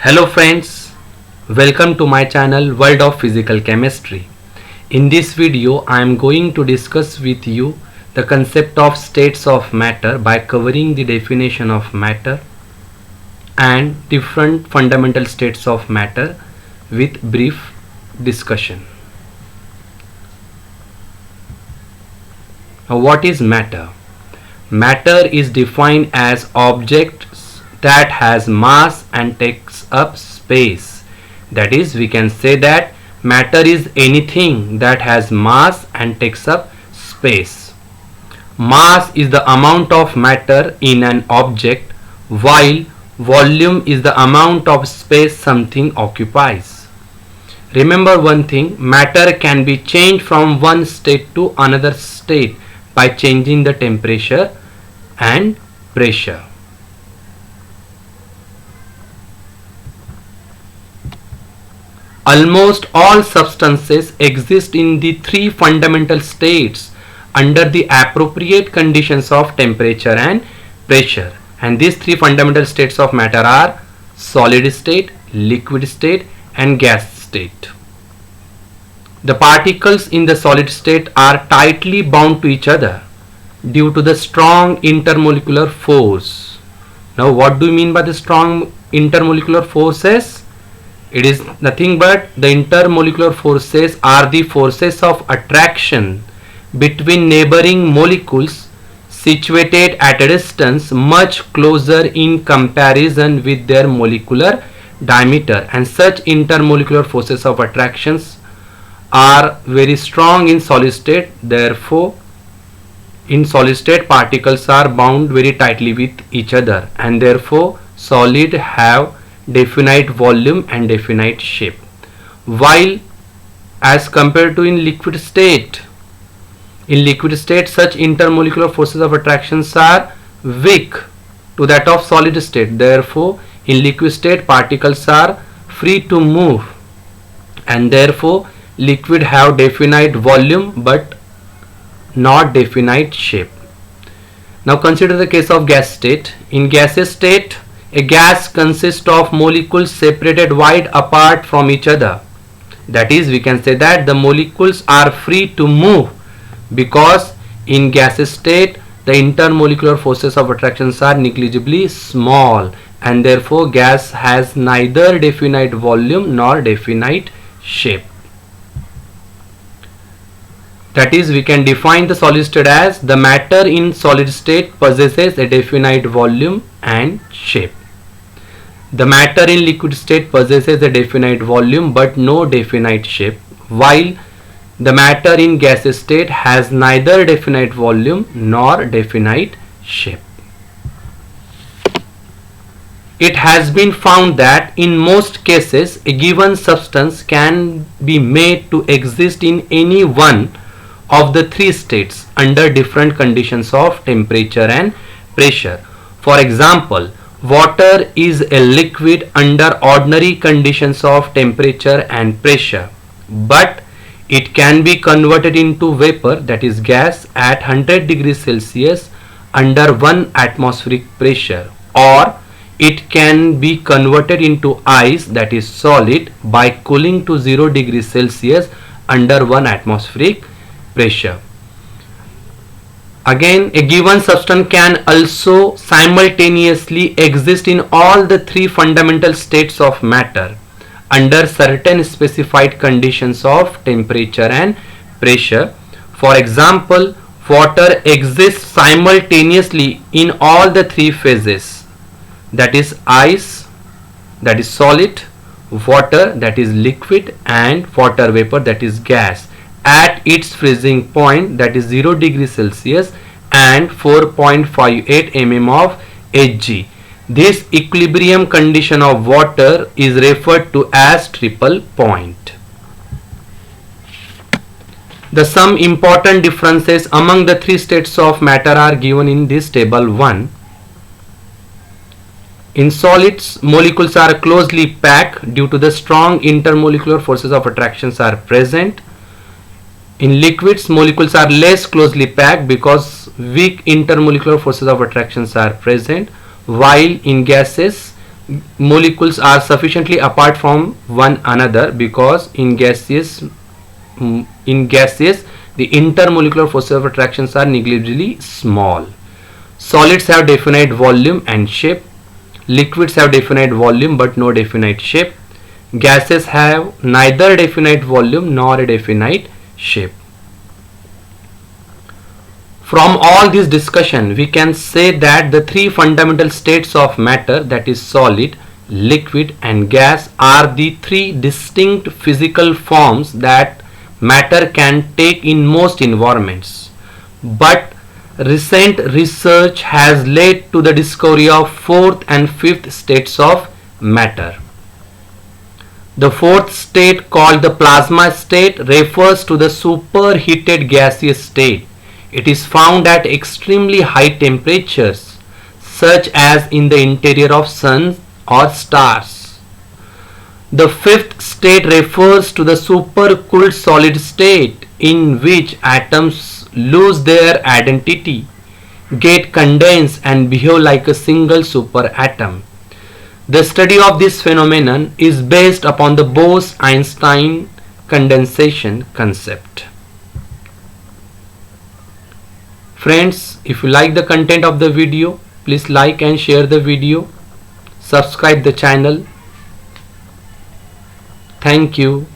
Hello friends, welcome to my channel World of Physical Chemistry. In this video I am going to discuss with you the concept of states of matter by covering the definition of matter and different fundamental states of matter with brief discussion. Now, what is matter? Matter is defined as objects that has mass and takes up space. That is, we can say that matter is anything that has mass and takes up space. Mass is the amount of matter in an object, while volume is the amount of space something occupies. Remember one thing, matter can be changed from one state to another state by changing the temperature and pressure. Almost all substances exist in the three fundamental states under the appropriate conditions of temperature and pressure. And these three fundamental states of matter are solid state, liquid state and gas state. The particles in the solid state are tightly bound to each other due to the strong intermolecular force. Now what do you mean by the strong intermolecular forces? It is nothing but the intermolecular forces are the forces of attraction between neighboring molecules situated at a distance much closer in comparison with their molecular diameter, and such intermolecular forces of attractions are very strong in solid state. Therefore, in solid state particles are bound very tightly with each other, and therefore solid have definite volume and definite shape, while as compared to in liquid state such intermolecular forces of attractions are weak to that of solid state. Therefore in liquid state particles are free to move, and therefore liquid have definite volume but not definite shape. Now consider the case of gas state. In gaseous state, a gas consists of molecules separated wide apart from each other. That is, we can say that the molecules are free to move because in gaseous state the intermolecular forces of attractions are negligibly small, and therefore gas has neither definite volume nor definite shape. That is, we can define the solid state as the matter in solid state possesses a definite volume and shape. The matter in liquid state possesses a definite volume but no definite shape, while the matter in gaseous state has neither definite volume nor definite shape. It has been found that in most cases a given substance can be made to exist in any one of the three states under different conditions of temperature and pressure. For example, water is a liquid under ordinary conditions of temperature and pressure, but it can be converted into vapor, that is gas, at 100 degrees Celsius under 1 atmospheric pressure, or it can be converted into ice, that is solid, by cooling to 0 degrees Celsius under 1 atmospheric pressure. Again, a given substance can also simultaneously exist in all the three fundamental states of matter under certain specified conditions of temperature and pressure. For example, water exists simultaneously in all the three phases, that is ice, that is solid, water, that is liquid, and water vapor, that is gas, at its freezing point, that is 0 degrees Celsius and 4.58 mm of Hg. This equilibrium condition of water is referred to as triple point. Some important differences among the three states of matter are given in this table 1. In solids, molecules are closely packed due to the strong intermolecular forces of attractions are present. In liquids, molecules are less closely packed because weak intermolecular forces of attractions are present, while in gases, molecules are sufficiently apart from one another, because in gaseous the intermolecular forces of attractions are negligibly small. Solids have definite volume and shape. Liquids have definite volume but no definite shape. Gases have neither definite volume nor a definite shape. From all this discussion, we can say that the three fundamental states of matter, that is solid, liquid and gas, are the three distinct physical forms that matter can take in most environments. But recent research has led to the discovery of fourth and fifth states of matter. The fourth state, called the plasma state, refers to the superheated gaseous state. It is found at extremely high temperatures, such as in the interior of suns or stars. The fifth state refers to the supercooled solid state, in which atoms lose their identity, get condensed and behave like a single superatom. The study of this phenomenon is based upon the Bose-Einstein condensation concept. Friends, if you like the content of the video, please like and share the video. Subscribe the channel. Thank you.